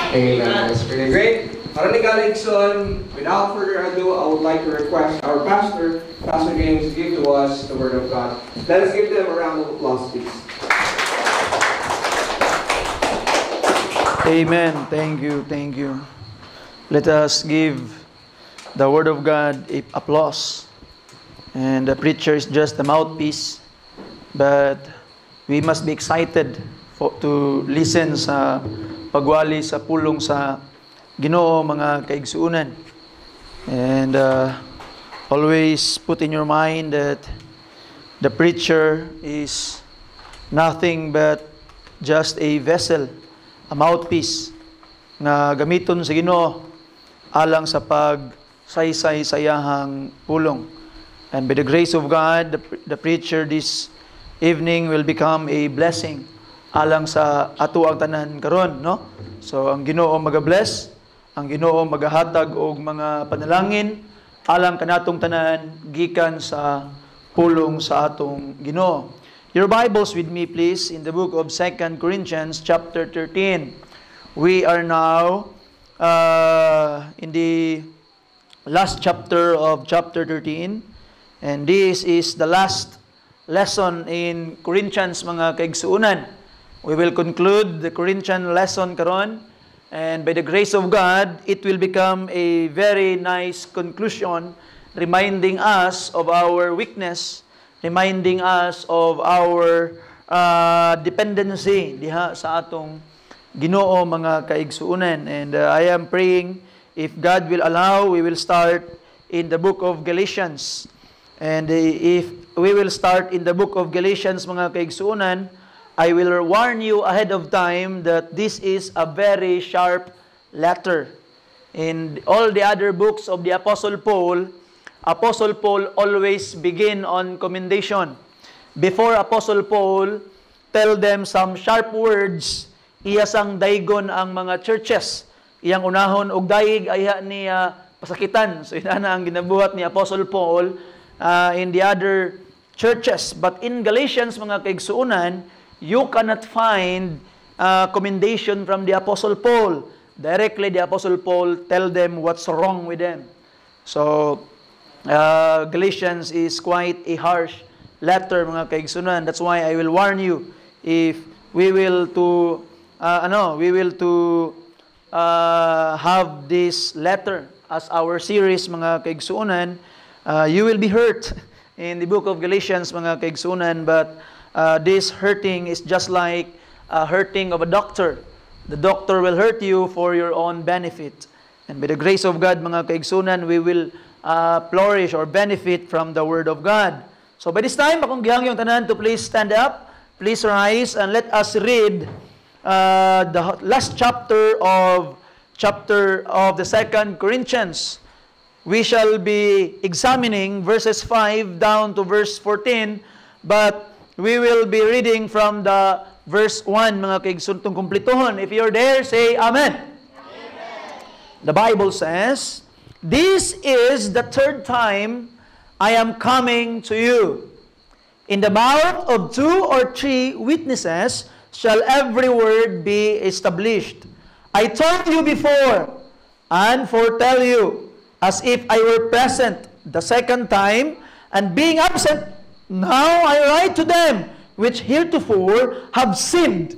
Amen. That's pretty great. Maraming kaligson. Without further ado, I would like to request our pastor, Pastor James, to give to us the Word of God. Let us give them a round of applause, please. Amen. Thank you. Thank you. Let us give the Word of God applause. And the preacher is just the mouthpiece. But we must be excited to listen sa pagwali sa pulong sa Ginoo, mga kaigsuunan. And always put in your mind that the preacher is nothing but just a vessel, a mouthpiece na gamiton sa Ginoo alang sa pagsaysay sayahang pulong. And by the grace of God, the preacher this evening will become a blessing alang sa ato ang tanan karon, no? So ang Ginoo mag-bless, ang Ginoo magahatag og mga panalangin alang kanatong tanan gikan sa pulong sa atong Ginoo. Your Bibles with me please in the book of 2 Corinthians chapter 13. We are now in the last chapter of chapter 13, and this is the last lesson in Corinthians, mga kaigsuunan. We will conclude the Corinthian lesson karon, and by the grace of God, it will become a very nice conclusion, reminding us of our weakness, reminding us of our dependency diha sa atong Ginoo, mga kaigsuunan. And I am praying, if God will allow, we will start in the book of Galatians. And if we will start in the book of Galatians, mga kaigsuunan, I will warn you ahead of time that this is a very sharp letter. In all the other books of the Apostle Paul always begin on commendation. Before Apostle Paul tell them some sharp words, iya sang daygon ang mga churches. Iyang unahon og daig ayha niya pasakitan. So ina na ang ginabuhat ni Apostle Paul in the other churches. But in Galatians, mga kaigsuunan, you cannot find commendation from the Apostle Paul. Directly, the Apostle Paul tell them what's wrong with them. So, Galatians is quite a harsh letter, mga kaigsuunan. That's why I will warn you, if we will to have this letter as our series, mga kaigsuunan, you will be hurt in the book of Galatians, mga kaigsuunan. But this hurting is just like hurting of a doctor. The doctor will hurt you for your own benefit. And by the grace of God, mga kaigsuunan, we will flourish or benefit from the Word of God. So by this time, akong gihang yung tanan to please stand up, please rise, and let us read the last chapter of the 2 Corinthians. We shall be examining verses 5 down to verse 14, but we will be reading from the verse 1, mga kaigsuntong kumplituhon. If you're there, say Amen. Amen. The Bible says, "This is the third time I am coming to you. In the mouth of 2 or 3 witnesses shall every word be established. I told you before, and foretell you, as if I were present the second time, and being absent, now I write to them which heretofore have sinned,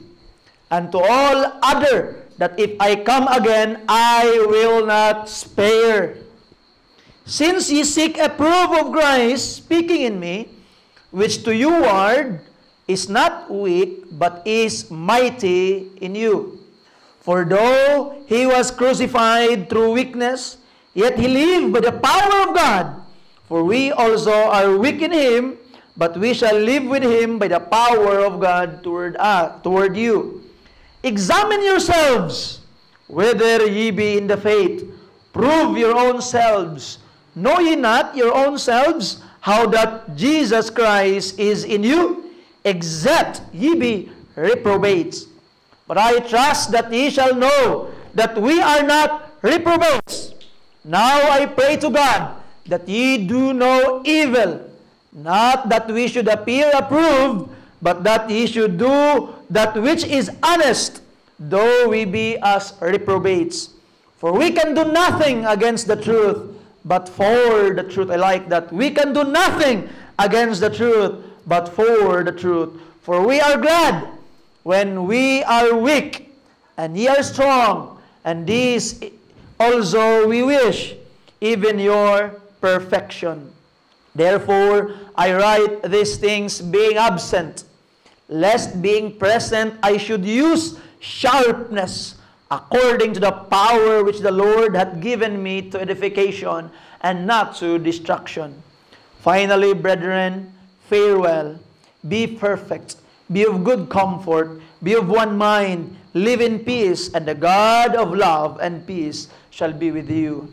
and to all other, that if I come again, I will not spare. Since ye seek a proof of Christ speaking in me, which to you ward is not weak, but is mighty in you. For though he was crucified through weakness, yet he lived by the power of God. For we also are weak in him, but we shall live with him by the power of God toward you. Examine yourselves, whether ye be in the faith. Prove your own selves. Know ye not your own selves, how that Jesus Christ is in you, except ye be reprobates. But I trust that ye shall know that we are not reprobates. Now I pray to God that ye do no evil, not that we should appear approved, but that ye should do that which is honest, though we be as reprobates. For we can do nothing against the truth, but for the truth. I like that. We can do nothing against the truth, but for the truth. For we are glad when we are weak, and ye are strong, and this also we wish, even your perfection. Therefore, I write these things being absent, lest being present I should use sharpness, according to the power which the Lord hath given me to edification, and not to destruction. Finally, brethren, farewell. Be perfect. Be of good comfort. Be of one mind. Live in peace, and the God of love and peace shall be with you.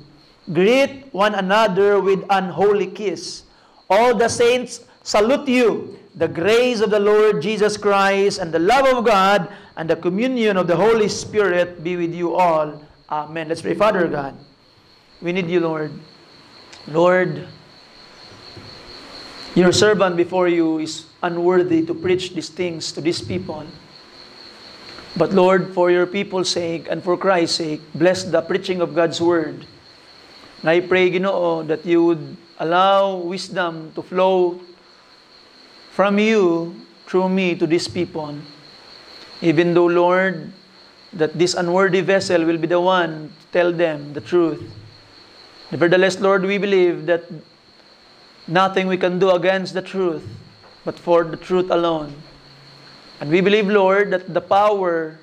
Greet one another with an holy kiss. All the saints salute you. The grace of the Lord Jesus Christ and the love of God and the communion of the Holy Spirit be with you all. Amen. Let's pray. Father God, we need you, Lord. Lord, your servant before you is unworthy to preach these things to these people. But Lord, for your people's sake and for Christ's sake, bless the preaching of God's word. And I pray, Ginoo, that you would allow wisdom to flow from you through me to these people. Even though, Lord, that this unworthy vessel will be the one to tell them the truth. Nevertheless, Lord, we believe that nothing we can do against the truth, but for the truth alone. And we believe, Lord, that the power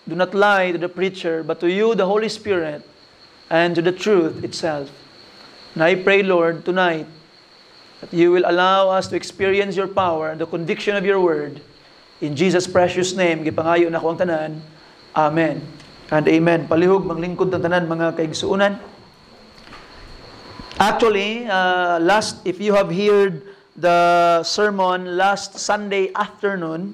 do not lie to the preacher, but to you, the Holy Spirit, and to the truth itself. And I pray, Lord, tonight, that you will allow us to experience your power and the conviction of your word. In Jesus' precious name, gipangayo na ko ang tanan. Amen and amen. Palihog, manglingkod ng tanan, mga kaigsuunan. Actually, if you have heard the sermon last Sunday afternoon,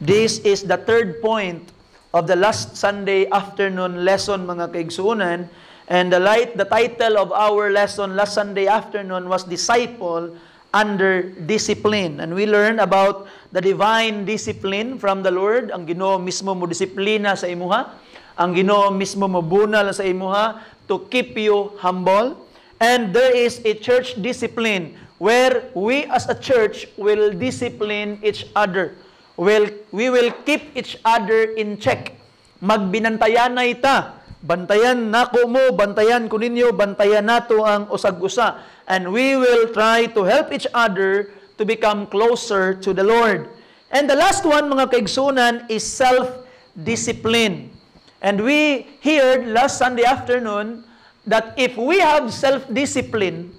this is the third point of the last Sunday afternoon lesson, mga kaigsuunan. And the title of our lesson last Sunday afternoon was Disciple Under Discipline. And we learned about the divine discipline from the Lord. Ang Ginoo mismo mo disiplina sa imuha. Ang Ginoo mismo mo bunal sa imuha to keep you humble. And there is a church discipline where we as a church will discipline each other. We will keep each other in check. Magbinantayan na ita. Bantayan nako mo, bantayan ko ninyo, bantayan nato ang usag-usa. And we will try to help each other to become closer to the Lord. And the last one, mga kaigsunan, is self-discipline. And we heard last Sunday afternoon that if we have self-discipline,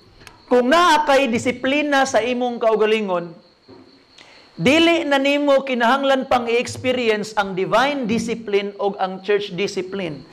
kung naa kay disiplina sa imong kaugalingon, dili na nimo kinahanglan pang i-experience ang divine discipline o ang church discipline.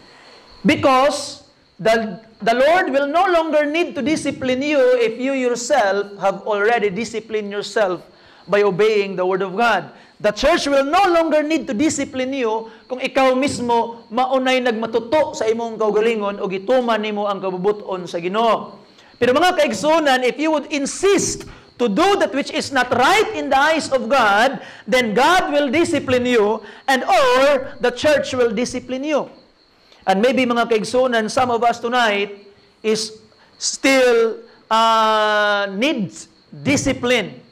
Because the Lord will no longer need to discipline you if you yourself have already disciplined yourself by obeying the Word of God. The church will no longer need to discipline you kung ikaw mismo maunay nagmatuto sa imong kaugalingon o gituman nimo ang kabubuton sa Ginoo. Pero mga kaigsunan, if you would insist to do that which is not right in the eyes of God, then God will discipline you and or the church will discipline you. And maybe mga kaigsunan, some of us tonight is still needs discipline.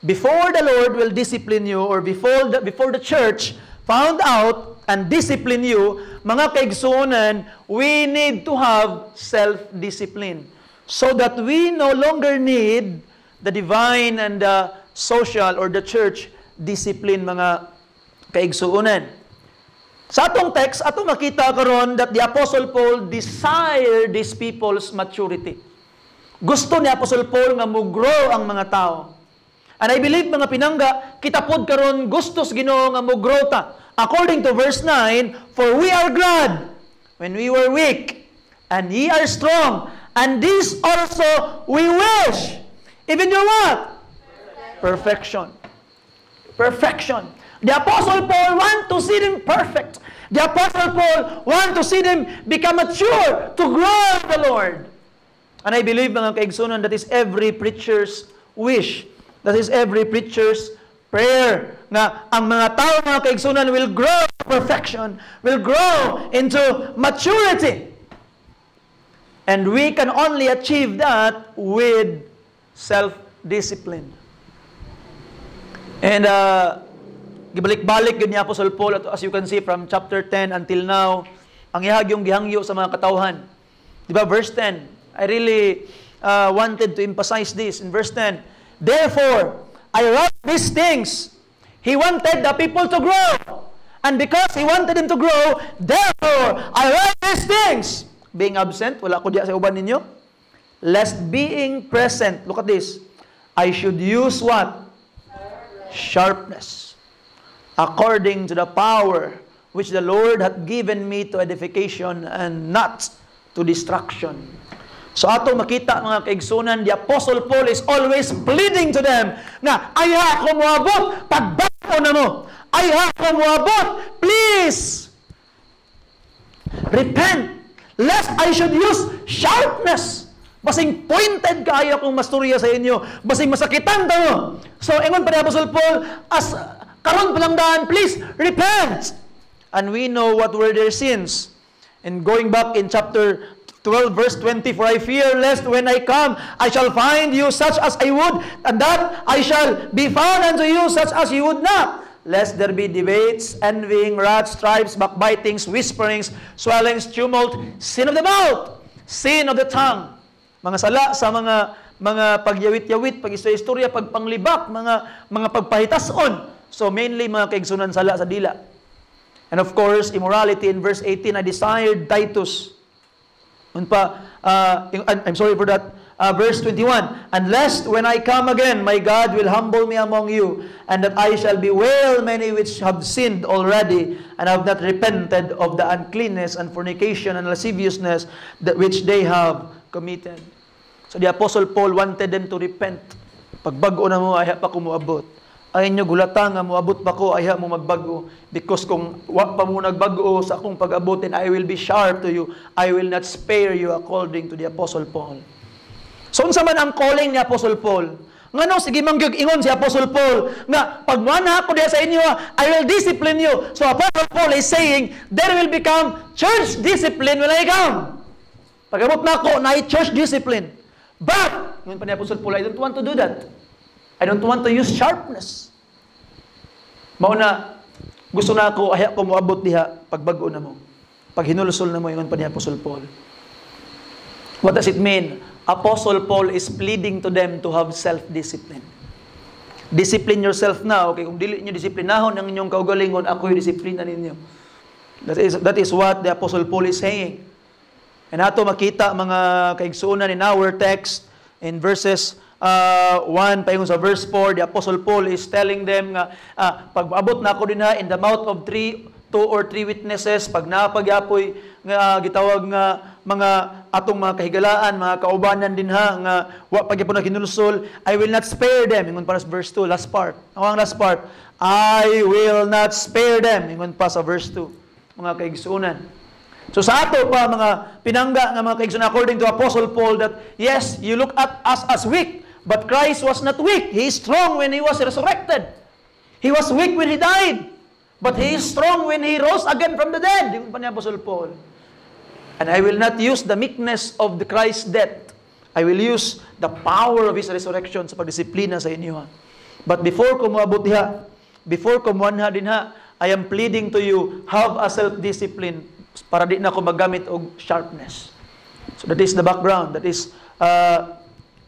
Before the Lord will discipline you or before the church found out and discipline you, mga kaigsunan, we need to have self-discipline so that we no longer need the divine and the social or the church discipline, mga kaigsuunan. Sa atong text, ato makita karon that the Apostle Paul desired these people's maturity. Gusto ni Apostle Paul nga mo-grow ang mga tao. And I believe, mga pinangga, kita pod karon gustos Ginoo nga mo-grow ta. According to verse 9, for we are glad when we were weak, and ye are strong, and this also we wish. Even your what? Perfection. Perfection. The Apostle Paul want to see them perfect. The Apostle Paul want to see them become mature, to grow in the Lord. And I believe, mga kaigsunan, that is every preacher's wish. That is every preacher's prayer nga ang mga tao, mga kaigsunan, will grow to perfection, will grow into maturity. And we can only achieve that with self-discipline. And gibalik-balik yun ni Apostle Paul, as you can see from chapter 10 until now, ang ihagyong gihangyo sa mga katawhan. Diba, verse 10, I really wanted to emphasize this in verse 10. Therefore, I wrote these things. He wanted the people to grow. And because He wanted them to grow, therefore, I wrote these things. Being absent, wala ko diya sa uban ninyo. Lest being present, look at this, I should use what? Sharpness. According to the power which the Lord hath given me to edification and not to destruction. So ato makita, mga kaigsunan, the Apostle Paul is always pleading to them na ayaw ko moabot, pagbago na mo. Ayaw ko moabot, please repent, lest I should use sharpness. Basing pointed ka, ayaw kong masturya sa inyo. Basing masakitan ta mo. So ingon pa ni Apostle Paul, as karon pa lang daan, please repent. And we know what were their sins. And going back in chapter 12 verse 20, for I fear lest when I come, I shall find you such as I would, and that I shall be found unto you such as you would not. Lest there be debates, envying, wrath, strifes, backbitings, whisperings, swellings, tumult, sin of the mouth, sin of the tongue. Mga sala sa mga pagyawit-yawit, pag-istorya, pagpanglibak, mga pagpahitason. So mainly mga kaigsunan sala sa dila. And of course, immorality in verse 18, I desired Titus. I'm sorry for that. Verse 21, and lest when I come again, my God will humble me among you, and that I shall bewail many which have sinned already, and have not repented of the uncleanness and fornication and lasciviousness which they have committed. So the Apostle Paul wanted them to repent. Pagbago na mo, ay pa kumuabot. Ay nyo gulata nga moabot pa ko, ay mo magbago. Because kung wa pa mo nagbago sa akong pag-abot, then I will be sharp to you. I will not spare you, according to the Apostle Paul. So unsa man ang calling ni Apostle Paul? Ngano sige mangyog ingon si Apostle Paul nga pagmana ako diha sa inyo, I will discipline you. So Apostle Paul is saying there will become church discipline when I come. Pag-abot na ako na church discipline. But ngon pa ni Apostle Paul, I don't want to do that. I don't want to use sharpness. Mauna, gusto na ako, ayaw ko moabot diha, pagbago na mo. Pag hinulusol na mo, yun pa ni Apostle Paul. What does it mean? Apostle Paul is pleading to them to have self-discipline. Discipline yourself now. Okay, kung dili nyo disiplinahon ang inyong kaugalingon, ako yung disiplina ninyo. That is what the Apostle Paul is saying. And ato makita mga kaigsuunan in our text, in verses 1, paingon sa verse 4, the Apostle Paul is telling them nga, pag-abot na ako din ha, in the mouth of 2 or 3 witnesses, pag napagyapoy, nga gitawag nga, mga atong mga kahigalaan, mga kaubanan din ha, nga, pagyapon na kinulusol, I will not spare them, ingon pa sa verse 2, last part, ang last part, I will not spare them, ingon pa sa verse 2, mga kaigsuunan. So sa ato pa, mga pinangga nga mga kaigsuunan, according to Apostle Paul, that yes, you look at us as weak, but Christ was not weak. He is strong when He was resurrected. He was weak when He died. But He is strong when He rose again from the dead. Yung pa ni Apostle Paul. And I will not use the meekness of the Christ's death. I will use the power of His resurrection sa pagdisiplina sa inyo. But before ko moabot diha, before ko muanha din ha, I am pleading to you, have a self-discipline para di na ko magamit og sharpness. So that is the background. That is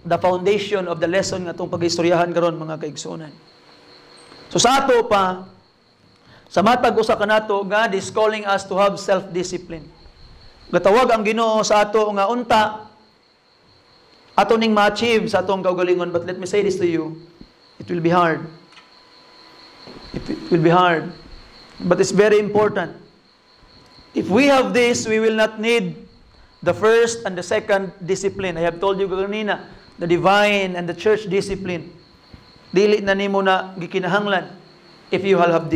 the foundation of the lesson nga itong pag-istoryahan karon mga kaigsuunan. So sa ato pa, sa matag usa ka nato, God is calling us to have self-discipline. Gatawag ang Ginoo sa ato nga unta ato ning ma-achieve sa atong kaugalingon, but let me say this to you, it will be hard. It will be hard. But it's very important. If we have this, we will not need the first and the second discipline. I have told you kanina, the divine and the church discipline. Dili na nimo na gikinahanglan if you have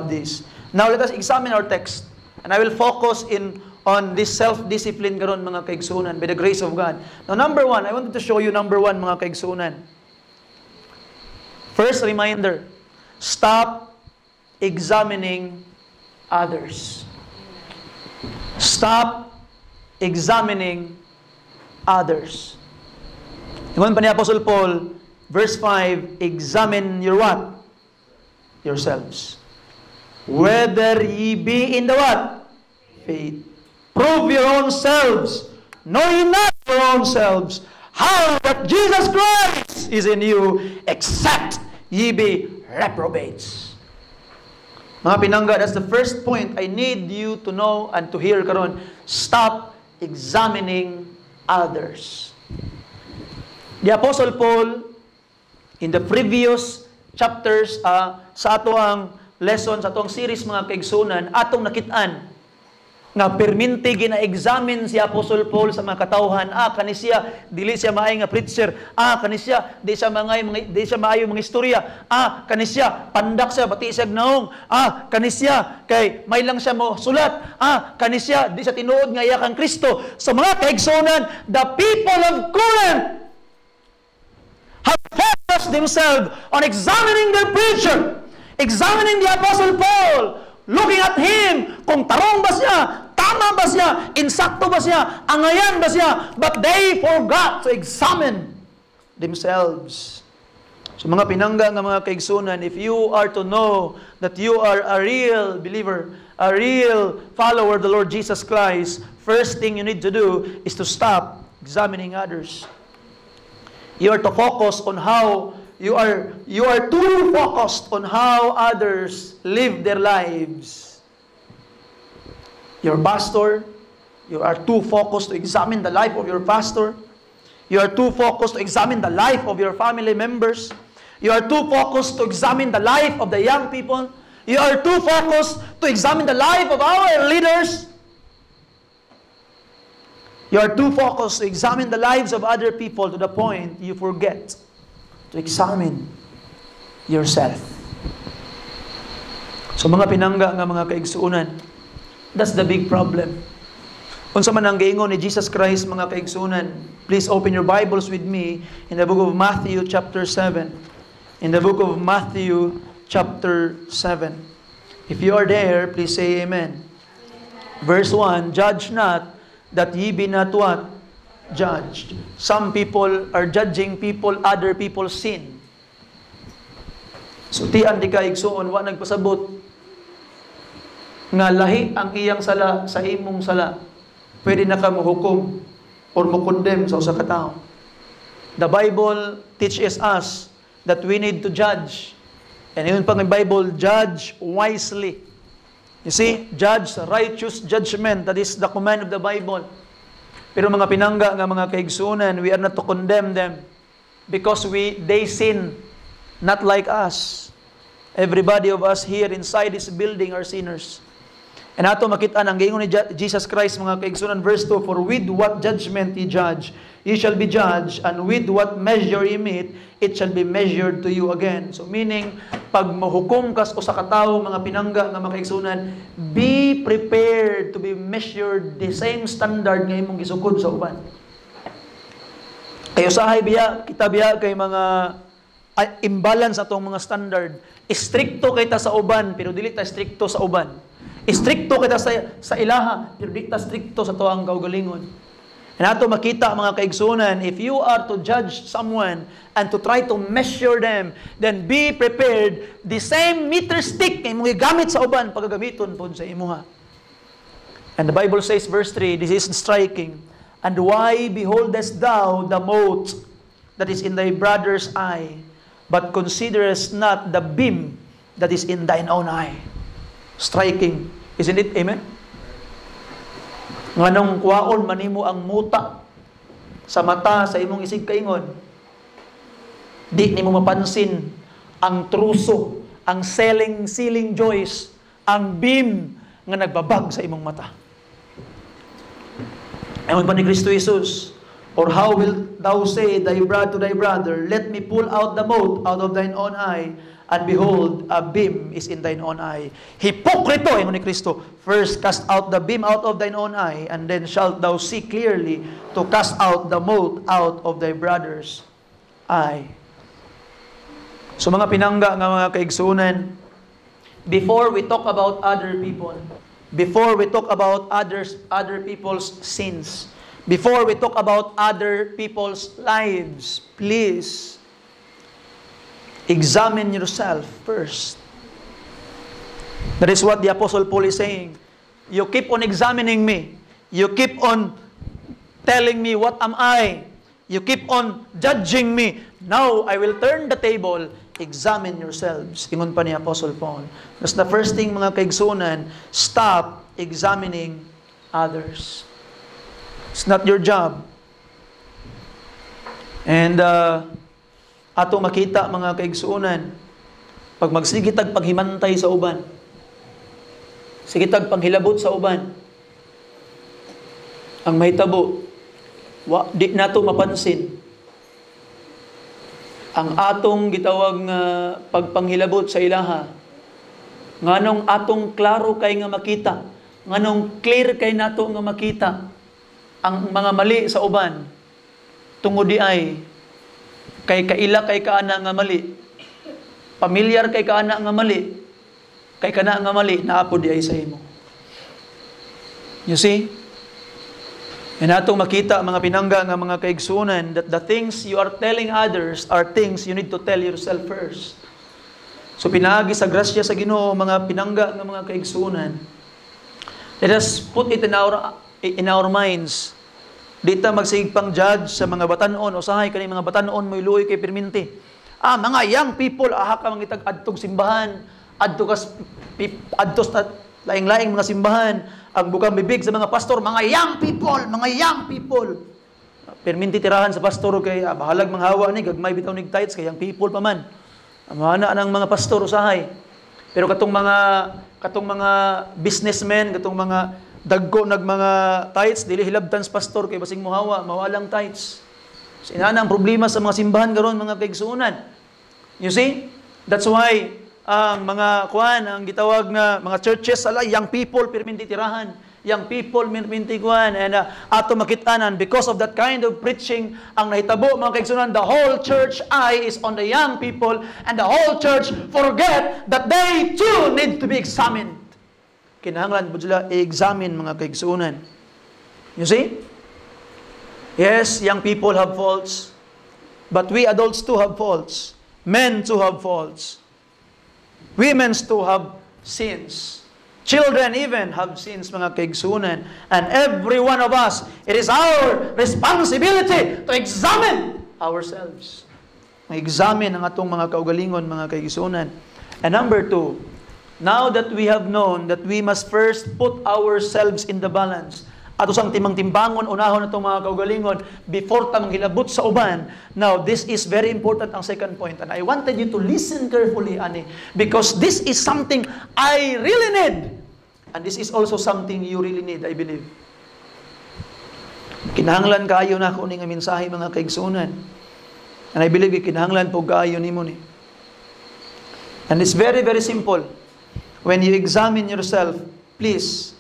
this. Now let us examine our text, and I will focus on this self-discipline karon mga kaigsuunan by the grace of God. Now number 1, I wanted to show you number 1 mga kaigsuunan. First reminder, Stop examining others. Stop examining others. Ingon pa ni Apostle Paul, verse 5, examine your what? Yourselves. Whether ye be in the what? Faith. Prove your own selves. Know ye not your own selves how that Jesus Christ is in you, except ye be reprobates. Mga pinangga, that's the first point I need you to know and to hear karon. Stop examining others. The Apostle Paul, in the previous chapters, sa ato ang lesson, sa ato ang series mga kaigsunan, atong nakitaan, nga perminti gina-examine si Apostle Paul sa mga katawhan. Kanisya dili siya maay nga preacher. Kanisya di siya maayo mga istorya. Kanisya pandak siya bati siya gnaong. Kanisya kay may lang siya mo sulat. Kanisya di siya tinuod nga iya kang Kristo. Sa mga kaigsunan, the people of Corinth have focused themselves on examining their preacher, examining the Apostle Paul, looking at him, kung tarong ba siya, tama ba siya, insakto ba siya, angayan ba siya, but they forgot to examine themselves. So mga pinangga nga mga kaigsunan, if you are to know that you are a real believer, a real follower of the Lord Jesus Christ, first thing you need to do is to stop examining others. You are to focus on how you are too focused on how others live their lives. Your pastor, you are too focused to examine the life of your pastor. You are too focused to examine the life of your family members. You are too focused to examine the life of the young people. You are too focused to examine the life of our leaders. You are too focused to examine the lives of other people to the point you forget to examine yourself. So mga pinangga nga mga kaigsuunan, that's the big problem. Unsa man ang giingon ni Jesus Christ mga kaigsuunan, please open your Bibles with me in the book of Matthew chapter 7. In the book of Matthew chapter 7. If you are there, please say amen. Verse 1, judge not that ye be not what? Judged. Some people are judging people, other people's sin. So tian di ka igsuon, wa nagpasabot nga lahi ang iyang sala sa imong sala. Pwede na ka mohukom or mo-condemn sa usa ka tawo. The Bible teaches us that we need to judge. And yun pang Bible, judge wisely. You see, judge, righteous judgment. That is the command of the Bible. Pero mga pinangga nga mga kaigsunan, we are not to condemn them because they sin not like us. Everybody of us here inside this building are sinners. And ato makita ang giingon ni Jesus Christ mga kaigsunan, verse 2, for with what judgment ye judge, ye shall be judged, and with what measure ye meet, it shall be measured to you again. So meaning, pag mahukom kas o sa katao, mga pinangga nga mga kaigsunan, be prepared to be measured the same standard nga imong gisukod sa uban. Kayo sahay biya, kita biya kay mga imbalance atong mga standard. Stricto kita sa uban, pero dili ta stricto sa uban. Stricto kita sa ilaha, pero di ta stricto sa tuang kaugalingon. And ato makita mga kaigsunan, if you are to judge someone and to try to measure them, then be prepared, the same meter stick na imong gamit sa uban, pagagamiton po sa imuha. And the Bible says, verse 3, this is striking, and why beholdest thou the mote that is in thy brother's eye, but considerest not the beam that is in thine own eye? Striking. Isn't it? Amen? Nganong kuwaon manimo ang muta sa mata sa imong isig kaingon. Di nimo mapansin ang truso, ang ceiling joist, ang beam nga nagbabag sa imong mata. Ayon pa ni Kristo Jesus, or how wilt thou say to thy brother, let me pull out the mote out of thine own eye, and behold, a beam is in thine own eye. Hipokrito, ayon ni Kristo, first cast out the beam out of thine own eye, and then shalt thou see clearly to cast out the mote out of thy brother's eye. So mga pinangga nga mga kaigsunan, before we talk about other people, before we talk about other people's sins, before we talk about other people's lives, please examine yourself first. That is what the Apostle Paul is saying. You keep on examining me. You keep on telling me what am I. You keep on judging me. Now I will turn the table. Examine yourselves. Ingon pa ni Apostle Paul. That's the first thing mga kaigsunan, stop examining others. It's not your job. And ato makita mga kaigsunan, pag magsigitag paghimantay sa uban, sigitag panghilabot sa uban, ang mahitabo, di nato mapansin ang atong gitawag nga pagpanghilabot sa ilaha. Nganong atong klaro kay nga makita, nganong clear kay nato nga makita ang mga mali sa uban, tungod di ay kay kaila kay kaana nga mali, pamilyar kay kaana nga mali, kay kana nga mali, naapod di ay sa imo. You see? And atong makita mga pinangga nga mga kaigsunan that the things you are telling others are things you need to tell yourself first. So pinaagi sa grasya sa Ginoo mga pinangga nga mga kaigsunan. Let us put it in our minds. Dita magsigpang judge sa mga batanon, usahay kani mga batanon moy luoy kay perminti. Mga young people, ka mangitag adtog simbahan, adtos laing-laing mga simbahan, ang bukang bibig sa mga pastor, mga young people. Perminti tirahan sa pastor kay bahalag manghawa ni gagmay bitaw nig tithes kay young people pa man. Amana nang mga pastor usahay. Pero katong mga businessmen, katong mga dagko nag mga tithes dili hilabtan sa pastor kay basing mohawa, mawalang tithes. So ina ang problema sa mga simbahan karon mga kaigsunan. You see? That's why ang ang gitawag na mga churches young people perminti tirahan, young people perminti kuan, and ato makitanan because of that kind of preaching ang nahitabo mga kaigsunan, the whole church eye is on the young people and the whole church forget that they too need to be examined. Kinahanglan po sila i-examine mga kaigsunan. You see? Yes, young people have faults, but we adults too have faults. Men too have faults. Women too have sins. Children even have sins, mga kaigsunan. And every one of us, it is our responsibility to examine ourselves. Mag-examine ang atong mga kaugalingon, mga kaigsunan. And number 2, now that we have known that we must first put ourselves in the balance, ato sang timang-timbangon, unahon itong mga kaugalingon, before tamang hilabot sa uban. Now, this is very important ang second point. And I wanted you to listen carefully, ani, because this is something I really need. And this is also something you really need, I believe. Kinahanglan kaayo na ako ni nga mensahe mga kaigsunan. And I believe kinahanglan po kaayo nimo ni. And it's very, very simple. When you examine yourself, please,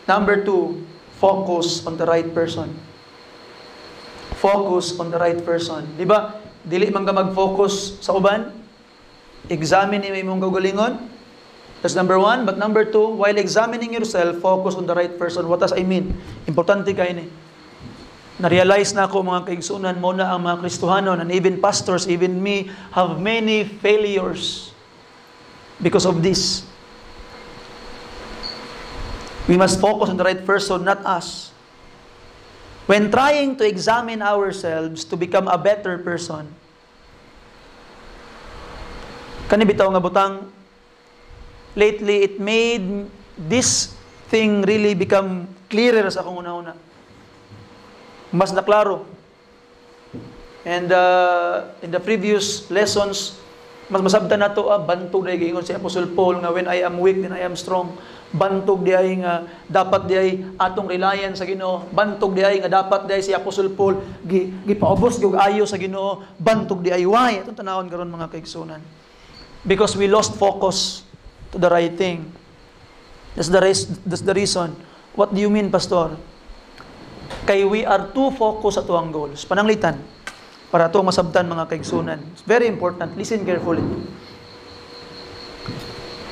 number 2, focus on the right person. Focus on the right person. Di ba? Dili man ka mag-focus sa uban. Examine mo imong kaugalingon. That's number 1. But number 2, while examining yourself, focus on the right person. What does I mean? Importante kayo ni. Na-realize na ako mga kaigsunan mo na ang mga Kristohanon and even pastors, even me, have many failures because of this. We must focus on the right person, not us. When trying to examine ourselves to become a better person, kani bitaw nga butang, lately it made this thing really become clearer sa akong una-una. Mas naklaro. And in the previous lessons, mas masabtan na to, bantog na gingon si Apostle Paul nga when I am weak, then I am strong. Bantog di ay nga dapat di ay atong reliance sa Ginoo. Bantog di ay nga dapat di ay si Apostle Paul gipaubos gyud ayo sa Ginoo. Bantog di ay why atong tanawon karon mga kaigsunan. Because we lost focus to the right thing. That's the reason. What do you mean, pastor? Kay we are too focused sa tuwang goals. Pananglitan. para ito masabtan mga kaigsunan. It's very important. Listen carefully.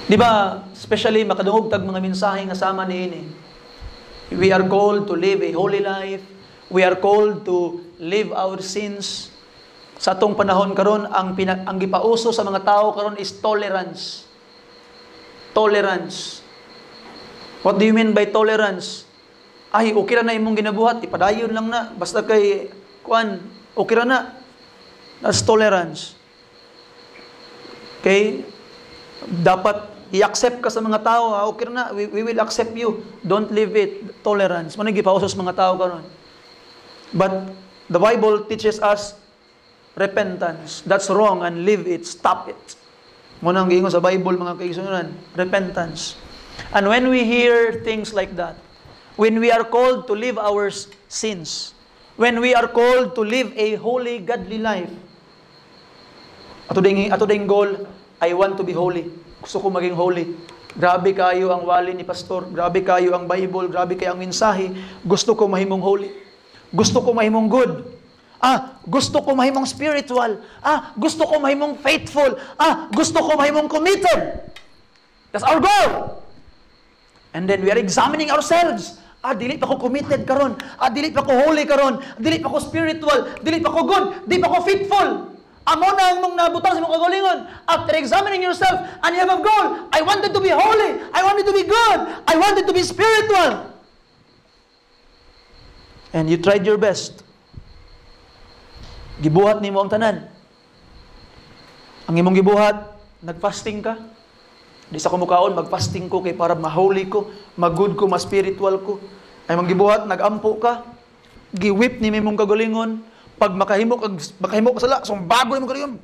Di ba, especially makadungog tag mga mensahe nga sama niini. We are called to live a holy life. We are called to live our sins. Sa atong panahon karon ang gipauso sa mga tao karon is tolerance. Tolerance. What do you mean by tolerance? Ay, okay ra na imong ginabuhat, ipadayon lang na, basta kay kuan, okay ra na. That's tolerance. Okay? Dapat i-accept ka sa mga tao, okay ra na, we will accept you. Don't leave it. Tolerance. Mano gipauso sa mga tao karon. But the Bible teaches us repentance. That's wrong and leave it. Stop it. Muna ang giingon sa Bible mga kaigsunan, repentance. And when we hear things like that, when we are called to live our sins, when we are called to live a holy, godly life, ato ding goal, I want to be holy. Gusto ko maging holy. Grabe kayo ang wali ni pastor, grabe kayo ang Bible, grabe kayo ang mensahe. Gusto ko mahimong holy. Gusto ko mahimong good. Gusto ko mahimong spiritual. Gusto ko mahimong faithful. Gusto ko mahimong committed. That's our goal. And then we are examining ourselves. Dili pa ko committed karon. Dili pa ko holy karon. Dili pa ko spiritual. Dili pa ko good. Dili pa ko faithful. Amo na ang mong nabutang sa mong kagalingon. After examining yourself and you have a goal, I wanted to be holy. I wanted to be good. I wanted to be spiritual. And you tried your best. Gibuhat nimo ang tanan. Ang imong gibuhat, nagfasting ka. Di sa kumukaon, magfasting ko kay para ma-holy ko, mag-good ko, ma-spiritual ko. Ay mong gibuhat, nagampo ka. Giwip ni imong kagalingon. Pag makahimo ka sala, so bago imong kagalingon,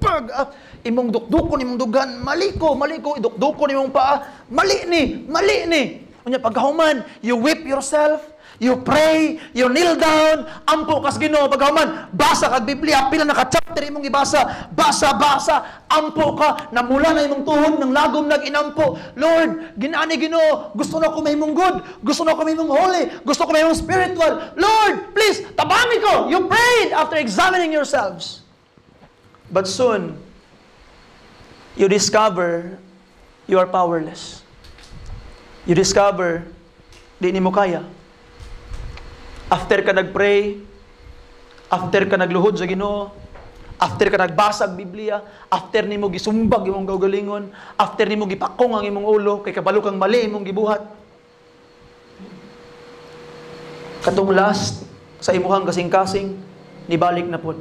imong dukdukon, imong dugan, mali ko, idukdukon imong paa, mali ni. Unya pagkahuman, you whip yourself, you pray, you kneel down, ampo kas Ginoo pagkahuman, basa kag Biblia, pila na ka chapter imong ibasa, basa, ampo ka, namula na imong tuhod ng lagom nag-inampo. Lord, ginaani Ginoo, gusto na ko mahimong good, gusto na ko mahimong holy, gusto ko mahimong spiritual. Lord, please, tabami ko. You prayed after examining yourselves. But soon, you discover you are powerless. You discover di nimo kaya. After ka nagpray, after ka nagluhod sa Ginoo, after ka nagbasag Biblia, after nimo gisumbag imong gawgalingon, after nimo gipakong ang imong ulo kay kabalo kang mali imong gibuhat. Katong last sa imuhang kasing-kasing, nibalik na pod.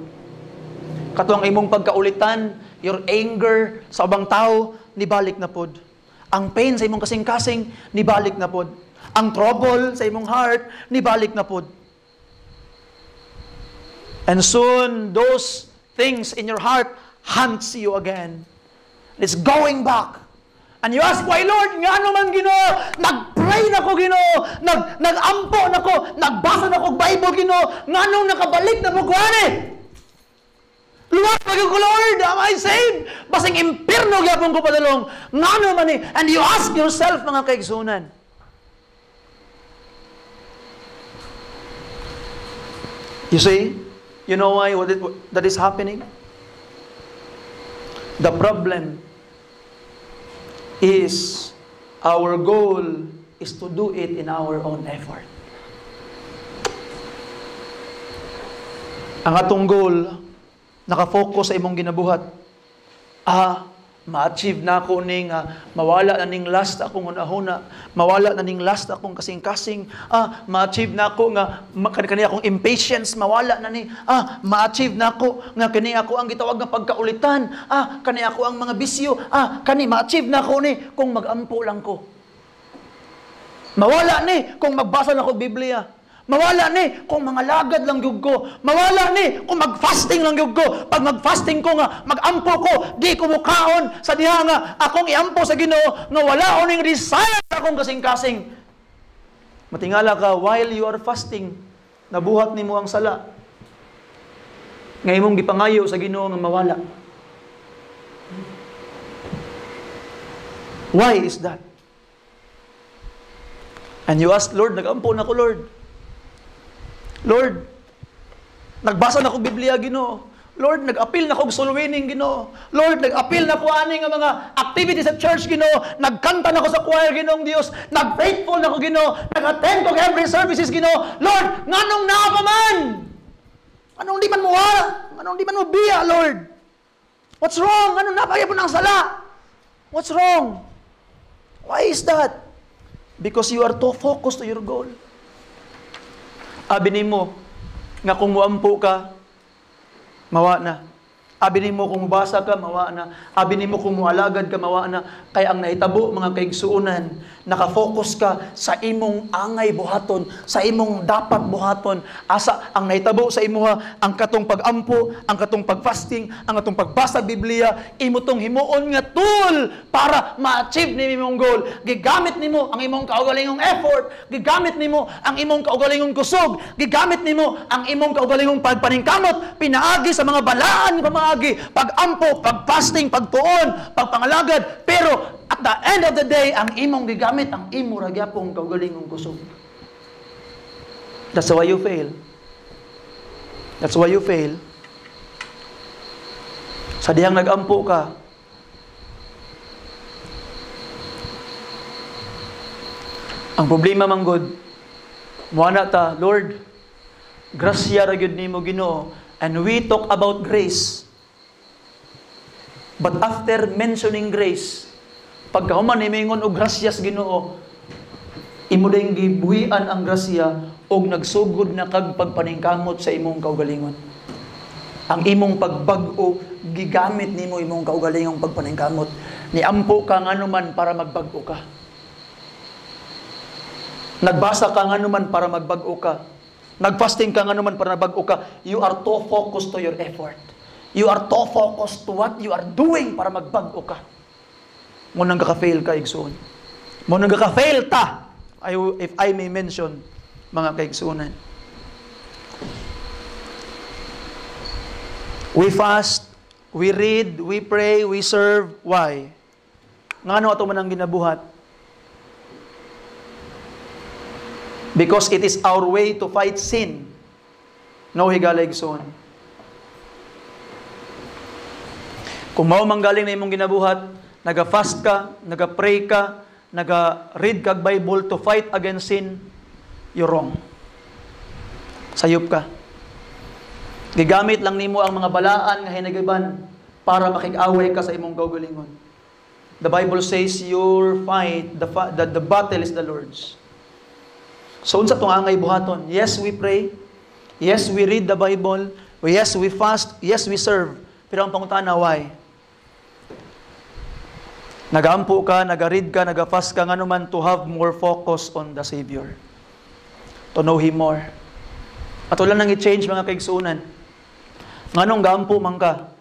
Katong imong pagkaulitan, your anger sa ubang tao, nibalik na pod. Ang pain sa imong kasing-kasing, nibalik na pod. Ang trouble sa imong heart, nibalik na pod. And soon, those things in your heart haunts you again. It's going back. And you ask, why Lord, nga ano man Ginoo? Nag-pray na ko Ginoo. Nag-ampo na ko. Nagbasa na ko Bible Ginoo. Nga anong nakabalik na mo kuhani? Luwag na ko Lord, am I saved? Basing impirno gyapon ko padalong. Nga ano man ni? And you ask yourself mga kaigsunan. You see? You know why that is happening? The problem is our goal is to do it in our own effort. Ang atong goal, nakafocus sa imong ginabuhat. Ma-achieve na ako ning mawala na ning last akong hunahuna, mawala na ning last akong kasing-kasing, ma-achieve na ako nga kani akong impatience mawala na ni, ma-achieve na ako nga kani ako ang gitawag nga pagkaulitan, kani ako ang mga bisyo, kani ma-achieve na ako ni kung magampo lang ko. Mawala ni kung magbasa na ko Biblia. Mawala ni kung mga lagad lang gyud ko. Mawala ni kung mag-fasting lang gyud ko. Pag mag-fasting ko nga, mag-ampo ko, di ko mukaon sa diha nga akong iampo sa Ginoo nga wala uning desire akong kasing-kasing. Matingala ka while you are fasting, nabuhat nimo ang sala. Nga imong gipangayo sa Ginoo nga mawala. Why is that? And you ask, Lord, nagampo na ko, Lord. Lord, nagbasa na ko Biblia Ginoo. Lord, nag-appeal na ko soul winning, Ginoo. Lord, nag-appeal na ko ani nga mga activities sa church, Ginoo. Nagkanta na ko sa choir, Ginoong Dios. Nag-faithful na ko, Ginoo. Nag-attend ko every services, Ginoo. Lord, nganong naa pa man? Anong di man mo Anong di man mo biya, Lord? What's wrong? Anong napaya po ng sala? What's wrong? Why is that? Because you are too focused to your goal. Abi nimo nga kung muampo ka, mawa na. Abi nimo kung mubasa ka, mawa na. Abi nimo kung mualagad ka, mawa na. Kaya ang naitabo, mga kaigsuunan, nakafocus ka sa imong angay buhaton, sa imong dapat buhaton. Asa ang naitabo sa imuha, ang katong pag-ampo, ang katong pag-fasting, ang katong pagbasa Biblia, imo tong himuon nga tool para ma-achieve ni imong goal. Gigamit nimo ang imong kaugalingong effort, gigamit nimo ang imong kaugalingong kusog, gigamit nimo ang imong kaugalingong pagpaningkamot, pinaagi sa mga balaan nga pag-ampo, pag-fasting, pagtuon, pagpangalagad. Pero at the end of the day, ang imong gigamit, ang imo ragyapong kaugalingong kusog. That's why you fail. That's why you fail. Sa dihang nag-ampo ka, ang problema manggod, muana ta, Lord, grasya ra gyud nimo, Ginoo. And we talk about grace. But after mentioning grace, pagkahuman himingon og grasyas, Ginoo, imo dayong gibuhian ang grasya og nagsugod na kag pagpaningkamot sa imong kaugalingon. Ang imong pagbag-o gigamit nimo imong kaugalingong pagpaningkamot. Niampo ka nganuman para magbag-o ka. Nagbasa ka nganuman para magbag-o ka. Nag-fasting ka nganuman para magbag-o ka. You are too focused to your effort. You are too focused to what you are doing para magbag-o ka. Mo nang kaka-fail ka, igsoon. Mo nang kaka-fail ta. If I may mention, mga kaigsunan. We fast, we read, we pray, we serve. Why? Ngano ato man ang ginabuhat? Because it is our way to fight sin. No, higala igsoon. Kung mao manggaling na imong ginabuhat, naga-fast ka, naga-pray ka, naga-read kag Bible to fight against sin, you're wrong. Sayop ka. Gigamit lang nimo ang mga balaan nga hinagiban para makig-away ka sa imong kaugalingon. The Bible says your fight, the battle is the Lord's. So unsa tong angay buhaton? Yes, we pray. Yes, we read the Bible. Yes, we fast. Yes, we serve. Pero ang pangutana, why? Nag-ampo ka, nag-read ka, nag-fast ka, nga naman to have more focus on the Savior. To know Him more. At wala nang i-change mga kaigsuunan. Nga nung gaampo man ka,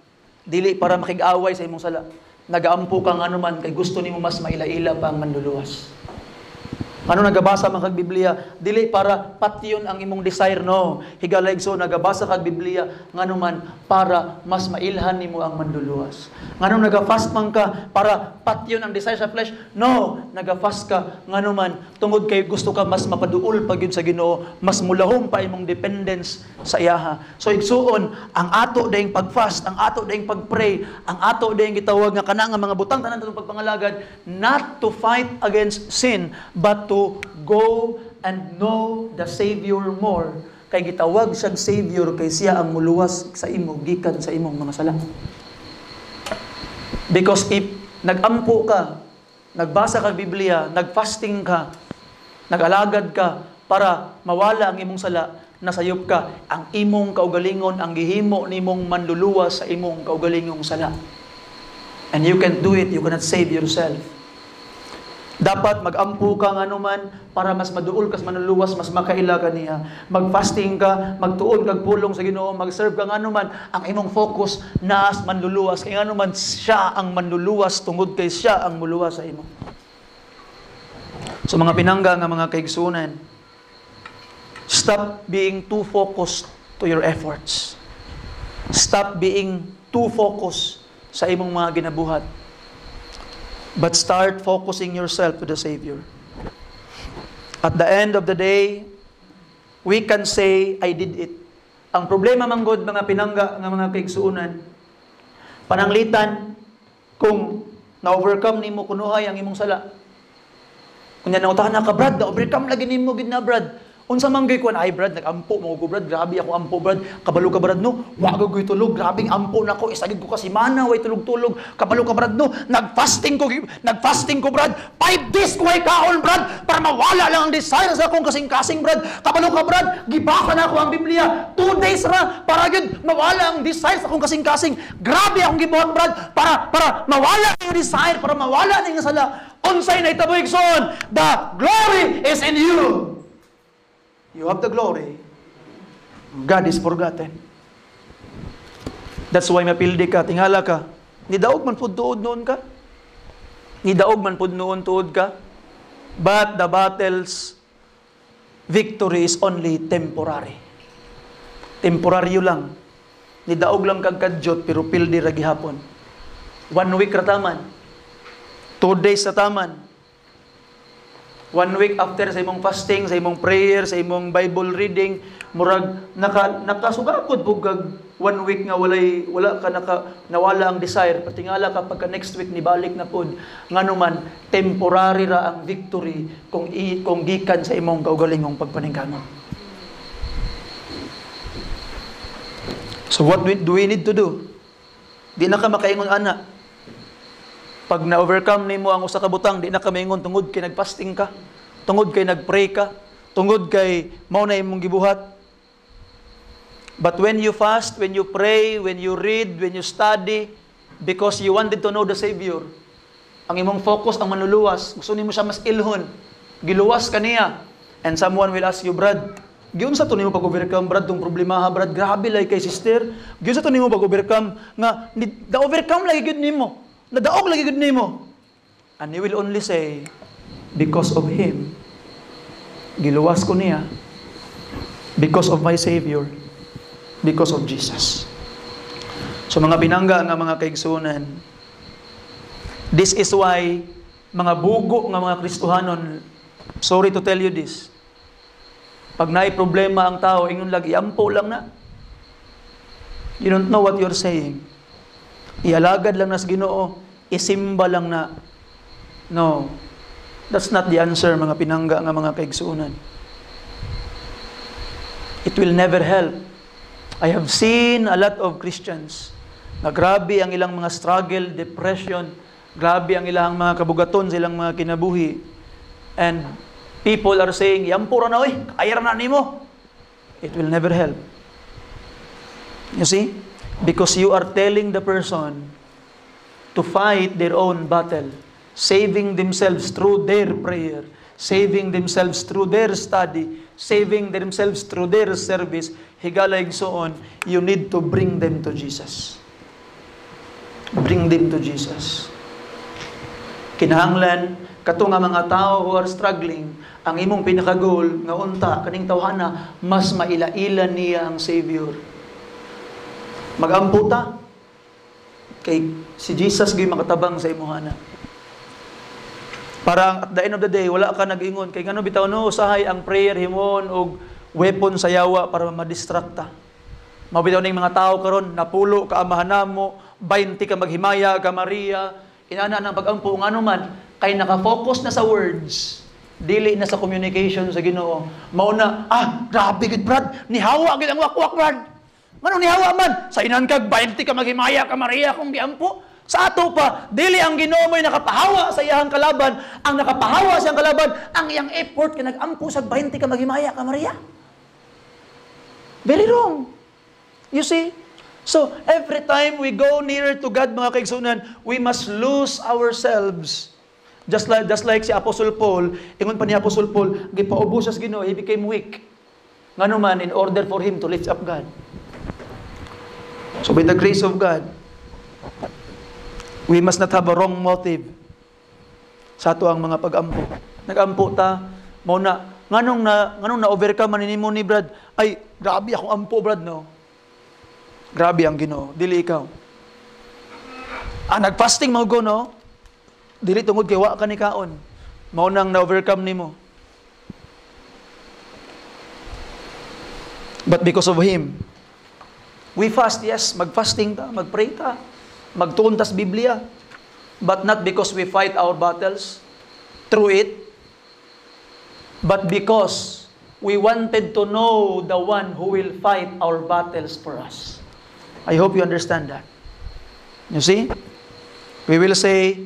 dili para makig-away sa imong sala. Nag-ampo ka nga naman, kay gusto nimo mas maila-ila pa ang manluluwas. Ano nagabasa man kag Biblia, dili para patyon ang imong desire, no. Higalay so nagabasa kag Biblia nganuman para mas mailhan nimo ang manluluwas. Ngano naga-fast man ka para patyon ang desire sa flesh? No, naga-fast ka nganuman tungod kay gusto ka mas mapaduol pa gyud sa Ginoo, mas mulahom pa imong dependence sa iyaha. So igsuon, ang ato daing pag-fast, ang ato daing pag-pray, ang ato daing gitawag nga kana nga mga butang tanan tatong pagpangalagad, not to fight against sin, but to go and know the Savior more. Kay gitawag siyang Savior kay siya ang muluwas sa imo gikan sa imong mga sala. Because if nag-ampo ka, nagbasa ka Biblia, nag-fasting ka, nag-alagad ka para mawala ang imong sala, nasayop ka, ang imong kaugalingon ang gihimo nimong manluluwas sa imong kaugalingong sala. And you can do it, you cannot save yourself. Dapat mag-ampo ka nga naman para mas maduol ka, manluluwas, mas makaila ka niya. Mag-fasting ka, magtuon kag pulong sa Ginoo, mag-serve ka nga naman, ang imong focus nas manluluwas. Kaya nga naman siya ang manluluwas tungod kay siya ang muluwas sa imo. So mga pinangga nga mga kaigsunan, stop being too focused to your efforts. Stop being too focused sa imong mga ginabuhat. But start focusing yourself to the Savior. At the end of the day, we can say, I did it. Ang problema manggod mga pinangga nga mga kaigsuonan, pananglitan kung na-overcome nimo kunuhay ang imong sala. Kunya nautahan na ka, Brad, na-overcome lagi nimo gid na, Brad. Unsa man gyud kuan, ay Brad, nag-ampo mo ko, Brad, grabe ako ampo, Brad. Kabalo ka, Brad, no? Wa ko tulog, grabing ampo nako, isagid ko kasi mana way tulog-tulog. Kabalo ka, Brad, no? Nag-fasting ko, Brad. 5 days ko ay kaon, Brad, para mawala lang ang desire sa akong kasing-kasing, Brad. Kabalo ka, Brad, gibasa na ako ang Biblia. 2 days ra para gyud mawala ang desire sa akong kasing-kasing. Grabe akong gibuhat, Brad, para mawala ang desire, para mawala ang sala. Unsay na itaboy igsoon? The glory is in you. You have the glory. God is forgotten. That's why mapildi ka, tingala ka. Nidaog man pud tuod noon ka. Nidaog man pud noon tuod ka. But the battle's victory is only temporary. Temporaryo lang. Nidaog lang kag kadyot pero pildi ra gihapon. 1 week ra taman. 2 days sa taman. 1 week after sa imong fasting, sa imong prayer, sa imong Bible reading, murag nakasugakod pug kag 1 week nga nawala ang desire. Patingala ka pagka next week nibalik na pud. Nganuman temporary ra ang victory kung gikan sa imong kaugalingong pagpaningkamot. So what do we need to do? Di na ka makaingon ana. Pag na-overcome nimo ang usa ka butang, di na ka maingon tungod kay nag-fasting ka, tungod kay nag-pray ka, tungod kay mao na imong gibuhat. But when you fast, when you pray, when you read, when you study, because you wanted to know the Savior, ang imong focus ang manluluwas, gusto nimo siya mas ilhon, giluwas ka niya, and someone will ask you, Brad, giun sa to nimo pag-overcome, Brad, tong problema ha, Brad, grabe lay kay sister, giun sa to nimo pag-overcome, nga, da-overcome lagi gyud nimo. Nadaog lagi gud nimo. And you will only say, because of Him, giluwas ko niya, because of my Savior, because of Jesus. So mga binangga nga mga kaigsunan, this is why mga bugo nga mga Kristohanon, sorry to tell you this, pag naay problema ang tao, ingon lagi, ampo lang na. You don't know what you're saying. Ialagad lang na sa Ginoo, isimba lang na. No. That's not the answer, mga pinangga nga mga kaigsuunan. It will never help. I have seen a lot of Christians na grabe ang ilang mga struggle, depression, grabe ang ilang mga kabugaton sa ilang mga kinabuhi. And people are saying, yampura na oy, kaya na nimo. It will never help. You see? Because you are telling the person to fight their own battle, saving themselves through their prayer, saving themselves through their study, saving themselves through their service, higala igsoon, you need to bring them to Jesus. Bring them to Jesus. Kinahanglan, kato nga mga tao who are struggling, ang imong pinaka-goal, nga unta, kaning tawhana, mas maila-ila niya ang Savior. Mag-amputa kay si Jesus gyud makatabang sa imuhana. Para at the end of the day wala ka nag-ingon kay ngano bitaw no usahay ang prayer himon og weapon sa yawa para ma-distracta. Mabitaw ning mga tao karon napulo ka amahan mo, 20 ka maghimaya ka Maria, inana nang pag-ampo ngano man kay naka-focus na sa words, dili na sa communication sa Ginoo. Mao na grabe gid Brad, nihawa gid ang wakwak Brad. Manong nihawa man, sa inan kag 20 ka maghimaya ka Maria kung giampo. Sa ato pa, dili ang Ginoo mo'y nakapahawa sa iyang kalaban. Ang nakapahawa sa iyang kalaban, ang iyang effort ka nag-ampo sa 20 ka maghimaya ka Maria. Very wrong. You see? So, every time we go nearer to God, mga kaigsunan, we must lose ourselves. Just like si Apostle Paul, ingon pa ni Apostle Paul, gipaubos sa Ginoo, he became weak. Ngano man, in order for him to lift up God. So with the grace of God, we must not have a wrong motive sa ato ang mga pag-ampo. Nag-ampo ta, mao na, nganong na-overcome man nimo ni Brad, ay, grabe akong ampo Brad, no? Grabe ang Ginoo, dili ikaw. Nag-fasting mo go, no? Dili tungod kay wa ka ni kaon. Mao nang na-overcome nimo. But because of Him, We fast, yes, mag-fasting ta, mag-pray ta, magtuon tas Biblia. But not because we fight our battles through it, but because we wanted to know the one who will fight our battles for us. I hope you understand that. You see? We will say,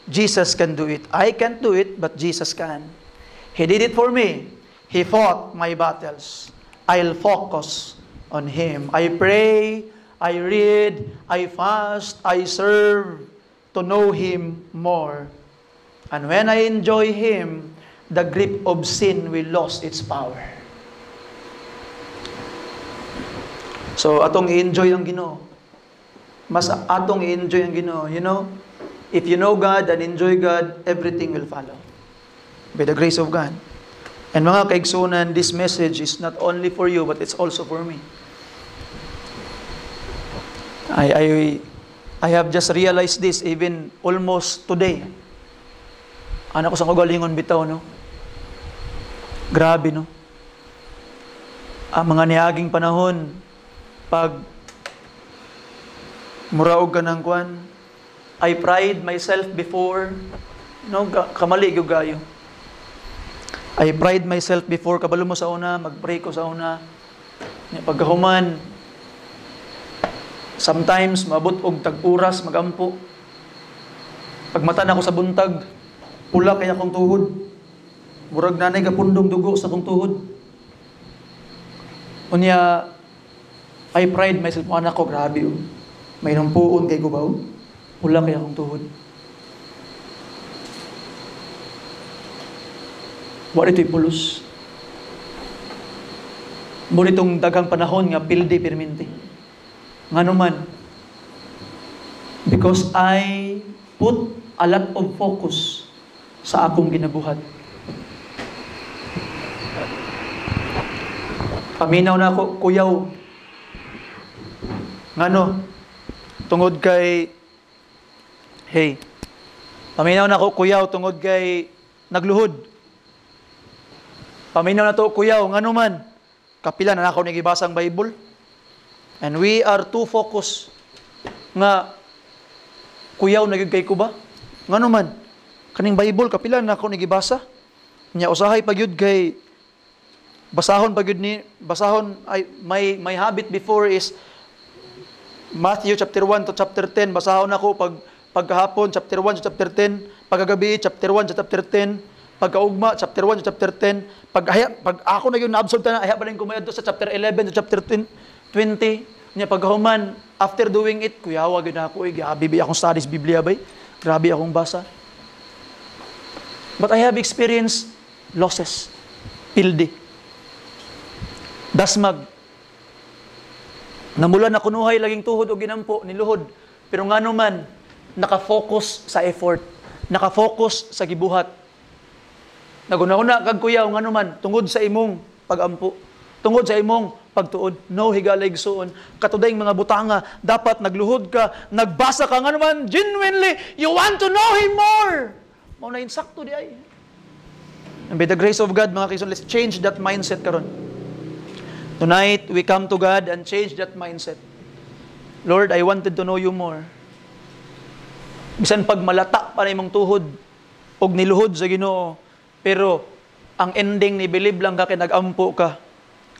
Jesus can do it. I can't do it, but Jesus can. He did it for me. He fought my battles. I'll focus on Him. I pray, I read, I fast, I serve to know Him more. And when I enjoy Him, the grip of sin will lose its power. So, atong i-enjoy ang Ginoo. Mas atong i-enjoy ang Ginoo. You know, if you know God and enjoy God, everything will follow. By the grace of God. And mga kaigsunan, this message is not only for you, but it's also for me. I have just realized this even almost today. Ano ko sa kagalingon bitaw, no? Grabe, no? Ang mga niaging panahon, pag muraog ka ng kwan, I pride myself before, no? Kamali yung gayo. I pride myself before, kabalo mo sa una, mag-pray ko sa una. Pagkahuman, sometimes, mabot og tag-uras, magampo. Pagmatan ako sa buntag, pula kaya akong tuhod. Murag nanay kapundong dugo sa akong tuhod. Unya, I pride myself, anak ko, grabe. May nampuon kay gubaw, pula kaya akong tuhod. What ito'y pulos? Muna itong dagang panahon nga pildi perminti. Nga naman, because I put a lot of focus sa akong ginabuhat. Paminaw na ako, kuyaw. Ngano? Tungod kay, hey, paminaw na ako, kuyaw, tungod kay nagluhod. Paminaw na to, kuyaw, ngano man, kapila na ako nagibasang Bible. And we are too focused nga, kuyaw, nagigay ko ba? Ngano man, kaning Bible, kapila na ako nagibasa. Nya, usahay pagyud kay, basahon pagyud ni, basahon, my habit before is, Matthew chapter 1 to chapter 10, basahon ako pagkahapon, chapter 1 to chapter 10, pagkagabi, chapter 1 to chapter 10, pagkaugma, chapter 1 to chapter 10, pag ako na yun na-absorb na, ayaw pa rin kumayad doon sa chapter 11 to chapter 20, niya pagkahuman, after doing it, kuyawa, yun ako, gabi akong studies Biblia bay, grabe akong basa. But I have experienced losses, pildi, dasmag, namulan na kunuhay, laging tuhod o ginampo, niluhod, pero nga naman, nakafocus sa effort, nakafocus sa gibuhat. Naguna-una kag kuyaw nga naman tungod sa imong pagampo, tungod sa imong pagtuod. No, higalay gsuon. Katudayng mga butanga, dapat nagluhod ka, nagbasa ka nga naman, genuinely, you want to know Him more. Mao na insakto di ay. And by the grace of God, mga kaisan, let's change that mindset karon. Tonight, we come to God and change that mindset. Lord, I wanted to know You more. Bisan pag malata pa na imong tuhod, og niluhod sa Ginoo, pero ang ending ni believe lang ka kay nag-ampo ka.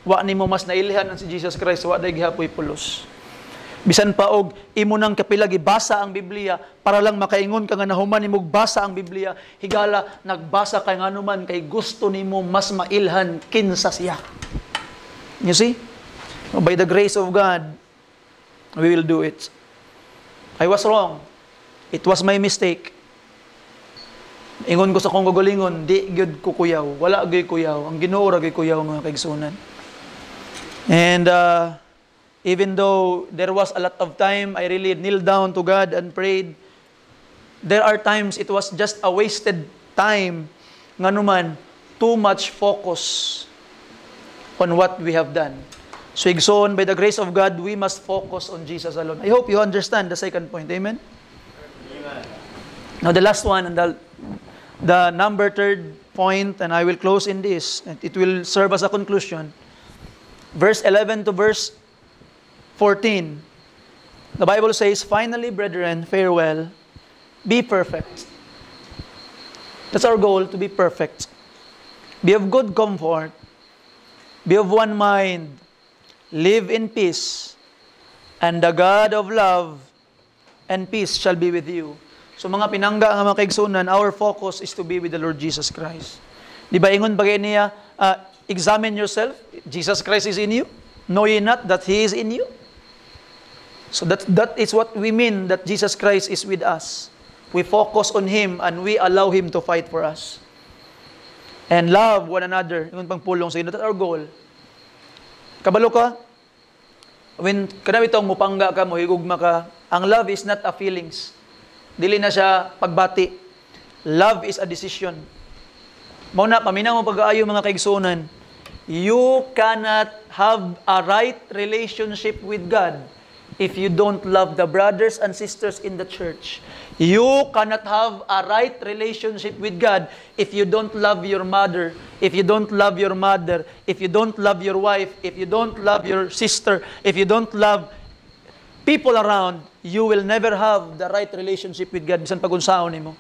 Wa nimo mas nailhan ang si Jesus Christ, wa day gihapoy pulos. Bisan pa og imo nang kapila gibasa ang Biblia para lang makaingon ka nga nahuman nimo basa ang Biblia, higala nagbasa kay nganuman kay gusto nimo mas mailhan kinsa siya. You see? By the grace of God, we will do it. I was wrong. It was my mistake. Ingon ko sa kong gugulingon, di gyud ko kuyaw, wala gyud kuyaw, ang Ginoo ra gyud kuyaw mga kaigsunan. And even though there was a lot of time, I really kneeled down to God and prayed. There are times it was just a wasted time, nga naman, too much focus on what we have done. So igsoon, by the grace of God, we must focus on Jesus alone. I hope you understand the second point. Amen? Amen. Now the last one, and the number third point, and I will close in this, and it will serve as a conclusion. Verse 11 to verse 14. The Bible says, "Finally, brethren, farewell. Be perfect." That's our goal, to be perfect. Be of good comfort. Be of one mind. Live in peace. And the God of love and peace shall be with you. So mga pinangga nga mga kaigsunan, our focus is to be with the Lord Jesus Christ. Di ba ingon bagay niya, examine yourself. Jesus Christ is in you. Know ye not that He is in you? So that is what we mean, that Jesus Christ is with us. We focus on Him and we allow Him to fight for us. And love one another. Yung pangpulong sa inyo. That's our goal. Kabalo ka? When kanami itong mupangga ka, mohigugma ka, ang love is not a feelings. Dili na siya pagbati. Love is a decision. Mauna, paminaw mo pag-aayo mga kaigsunan. You cannot have a right relationship with God if you don't love the brothers and sisters in the church. You cannot have a right relationship with God if you don't love your mother, if you don't love your mother, if you don't love your wife, if you don't love your sister, if you don't love people around, you will never have the right relationship with God. Bisan pag-unsaon nimo.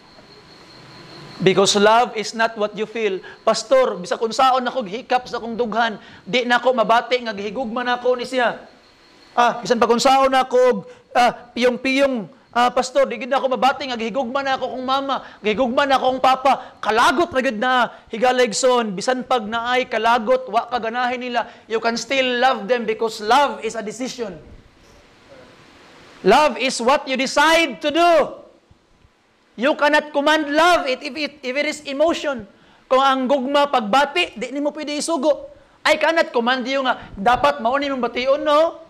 Because love is not what you feel. Pastor, bisan unsaon ako hikap sa akong dughan, di na ako mabati nga gihigugma na ako ni siya. Bisan pag-unsaon ako piyong-piyong, pastor, di gid na ako mabati nga gihigugma na ako kung mama, gihigugma na ako kung papa, kalagot ra gid na higalegson, bisan pag naay kalagot, wa ka ganahin nila, you can still love them because love is a decision. Love is what you decide to do. You cannot command love if it is emotion. Kung ang gugma pagbati, di nimo pwede isugo. I cannot command you nga dapat mao nimong bation, no?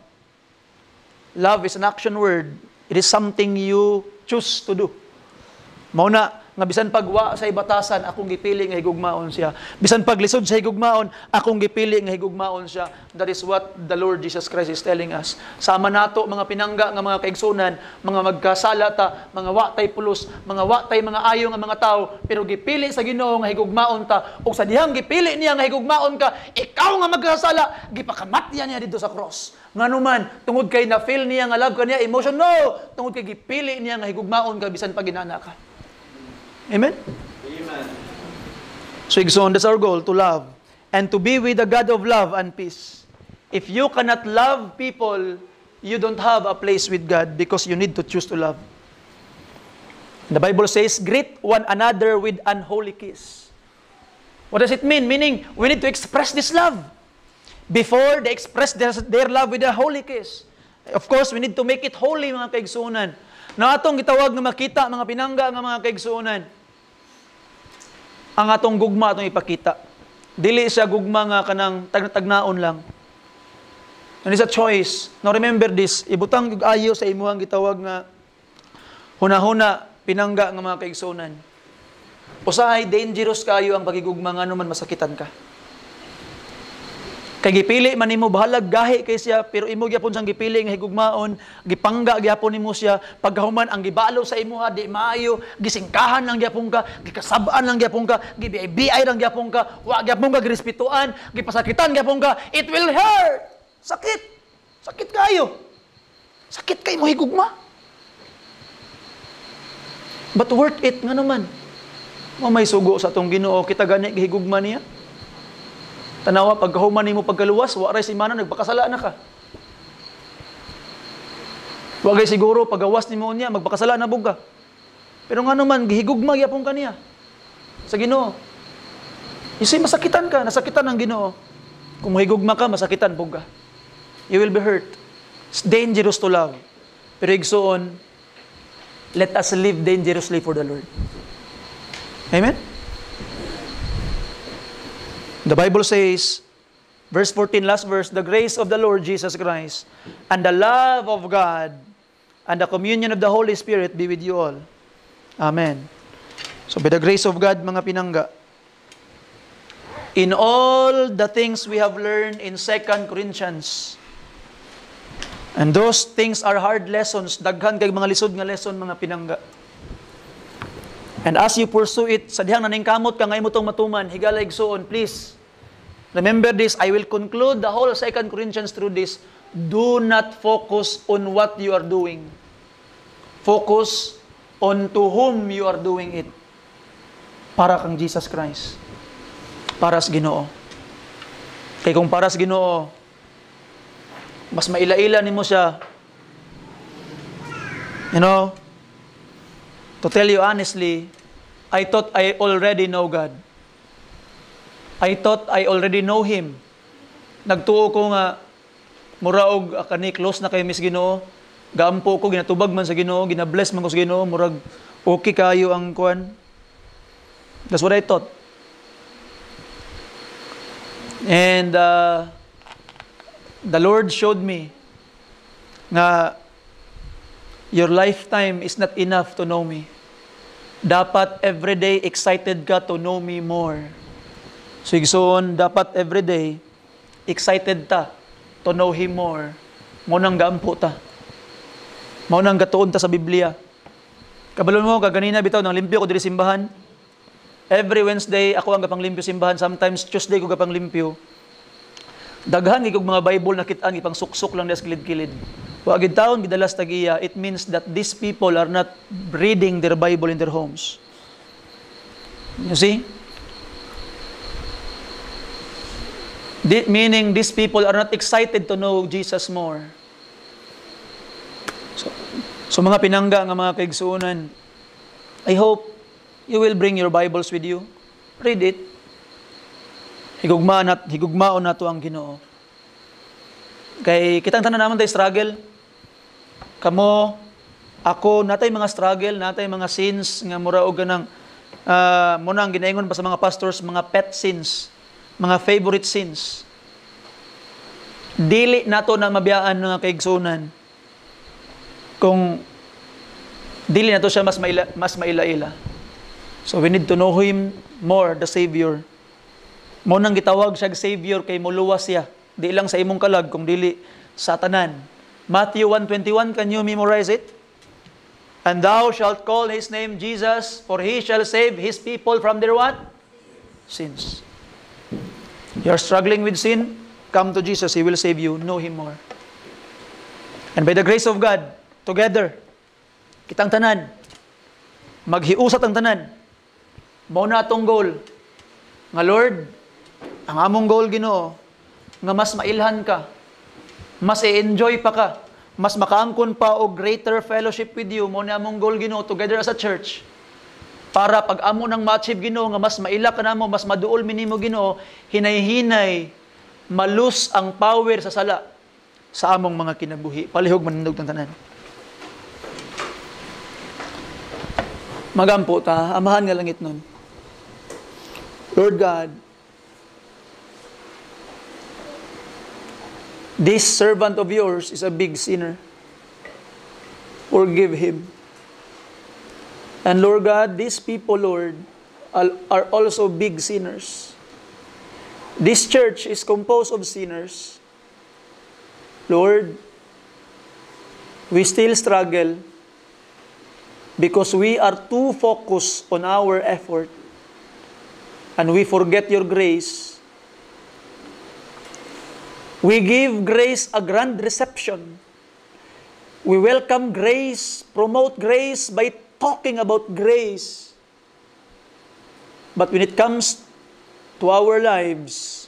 Love is an action word. It is something you choose to do. Mao na nga bisan pagwa sa ibatasan, akong gipili nga higugmaon siya. Bisan paglisod sa higugmaon, akong gipili nga higugmaon siya. That is what the Lord Jesus Christ is telling us. Sama nato mga pinangga nga mga kaigsunan, mga magkasala ta, mga watay pulos, mga watay mga ayo nga mga tao, pero gipili sa Ginoo nga higugmaon ta, ug sa dihang gipili niya nga higugmaon ka, ikaw nga magkasala, gipakamatyan niya dito sa cross. Nganuman, tungod kay na feel niya nga love kaniya, emotion, no! Tungod kay gipili niya nga higugmaon ka bisan pag ginana ka. Amen? Amen. So, igsoon, that's our goal, to love. And to be with the God of love and peace. If you cannot love people, you don't have a place with God because you need to choose to love. The Bible says, greet one another with an holy kiss. What does it mean? Meaning, we need to express this love before they express their love with a holy kiss. Of course, we need to make it holy, mga kaigsunan. Na atong gitawag nga makita, mga pinangga nga mga kaigsunan, ang atong gugma atong ipakita. Dili siya gugma nga kanang tagnaon lang. And it's a choice. Now remember this, ibutang ayo sa imuhang gitawag nga hunahuna pinangga nga mga kaigsunan. Usahay dangerous kayo ang pagigugma nga naman masakitan ka. Kay gipili man nimo bahalag gahi kay siya, pero imo gyapon sang gipili nga higugmaon, gipangga gyapon nimo siya, pagkahuman ang gibalo sa imuha di maayo, gisingkahan lang gyapon ka, gikasab-an lang gyapon ka, gibiay lang gyapon ka, wa gyapon ka girespetuan, gipasakitan gyapon ka, it will hurt. Sakit. Sakit kayo. Sakit kay mo higugma. But worth it nga naman. May sugo sa atong Ginoo, kita gani gihigugma niya. Tanawa, pagkahuman nimo pagkaluwas, waray si Mana, nagpakasala na ka. Wagay siguro, pagawas ni mo niya, magpakasala na buga. Pero nga naman, gihigugma, yapong ka niya. Sa Ginoo. You see, masakitan ka, nasakitan ng Ginoo. Kung mahigugma ka, masakitan buga. You will be hurt. It's dangerous to love. Pero igsoon, let us live dangerously for the Lord. Amen? The Bible says, verse 14, last verse, the grace of the Lord Jesus Christ and the love of God and the communion of the Holy Spirit be with you all. Amen. So by the grace of God, mga pinangga, in all the things we have learned in 2 Corinthians, and those things are hard lessons, daghan kay mga lisod nga lesson, mga pinangga. And as you pursue it, sa dihang naningkamot ka nga imo tong matuman, higala igsuon, please, Remember this, I will conclude the whole 2 Corinthians through this. Do not focus on what you are doing. Focus on to whom you are doing it. Para kang Jesus Christ. Para sa Ginoo. Kaya kung para sa Ginoo, mas maila-ila nimo siya. You know, to tell you honestly, I thought I already know God. I thought I already know Him. Nagtuo ko nga, muraog akani close na kay Miss Ginoo, gaampo ko, ginatubag man sa Ginoo, ginabless man ko sa Ginoo, murag okay kayo ang kuan. That's what I thought. And the Lord showed me nga your lifetime is not enough to know me. Dapat everyday excited ka to know me more. So igsoon, dapat everyday excited ta to know Him more. Mo nang gaampo ta. Mo nang gatuon ta sa Biblia. Kabalon mo, kaganina bitaw, nang limpyo ko diri simbahan. Every Wednesday, ako ang gapang limpyo simbahan. Sometimes Tuesday ko gapang limpyo. Daghan gigog mga Bible nakitaan, ipang suksok lang des kilid-kilid. Wagid taon, gidalas tagiya, it means that these people are not reading their Bible in their homes. You see? Meaning, these people are not excited to know Jesus more. So mga pinangga nga mga kaigsuonan, I hope you will bring your Bibles with you. Read it. Higugmaon na to ang Ginoo. Kay kitang tanan naman tayo struggle. Kamo, ako, natay mga struggle, natay mga sins nga mura og ganang muna ang ginaingon pa sa mga pastors, mga pet sins, mga favorite sins. Dili nato na mabiyaan nga kaigsuonan. Kung dili nato siya mas maila-ila. So we need to know Him more, the Savior. Mo nang gitawag siya Savior kay muluwas siya. Di lang sa imong kalag, kung dili sa tanan. Matthew 1:21, can you memorize it? And thou shalt call His name Jesus, for He shall save His people from their what? Sins. You are struggling with sin? Come to Jesus, He will save you. Know Him more. And by the grace of God, together, kitang tanan, maghiusat ang tanan. Mao na atong goal. Nga Lord, ang among goal Ginoo, nga mas mailhan ka, mas i-enjoy pa ka, mas makaangkon pa o greater fellowship with you, mo na among goal Ginoo, together as a church. Para pag amo nang ma-achieve Ginoo, nga mas maila ka namo, mas maduol minimo Ginoo, hinay-hinay, malus ang power sa sala sa among mga kinabuhi. Palihog manindog ng tanan. Magampo ta, amahan nga langit nun. Lord God, this servant of yours is a big sinner. Forgive him. And Lord God, these people, Lord, are also big sinners. This church is composed of sinners. Lord, we still struggle because we are too focused on our effort and we forget your grace. We give grace a grand reception. We welcome grace, promote grace by talking about grace. But when it comes to our lives,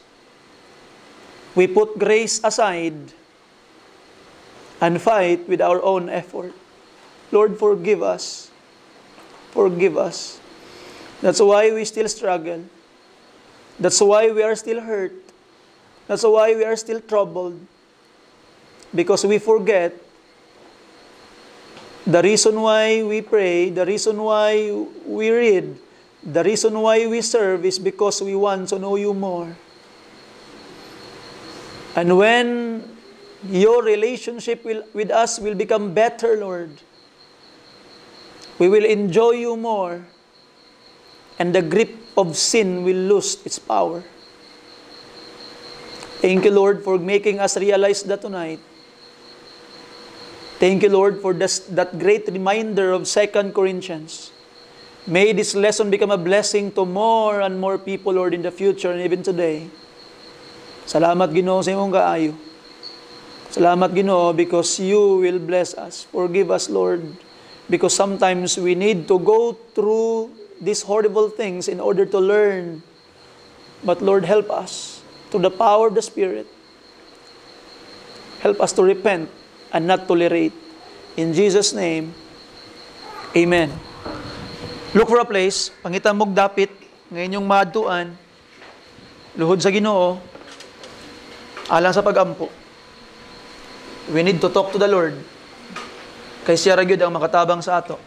we put grace aside and fight with our own effort. Lord, forgive us. Forgive us. That's why we still struggle. That's why we are still hurt. That's why we are still troubled. Because we forget the reason why we pray, the reason why we read, the reason why we serve is because we want to know you more. And when your relationship with us will become better, Lord, we will enjoy you more, and the grip of sin will lose its power. Thank you, Lord, for making us realize that tonight. Thank you, Lord, for that great reminder of 2 Corinthians. May this lesson become a blessing to more and more people, Lord, in the future and even today. Salamat Ginoo sa imong kaayo. Salamat Ginoo because you will bless us. Forgive us, Lord, because sometimes we need to go through these horrible things in order to learn. But Lord, help us to the power of the Spirit. Help us to repent and not tolerate. In Jesus' name, Amen. Look for a place, pangitan mong dapit, ngayon yung maadtuan, luhod sa Ginoo, alang sa pag-ampo. We need to talk to the Lord. Kay siya ra gyud ang makatabang sa ato.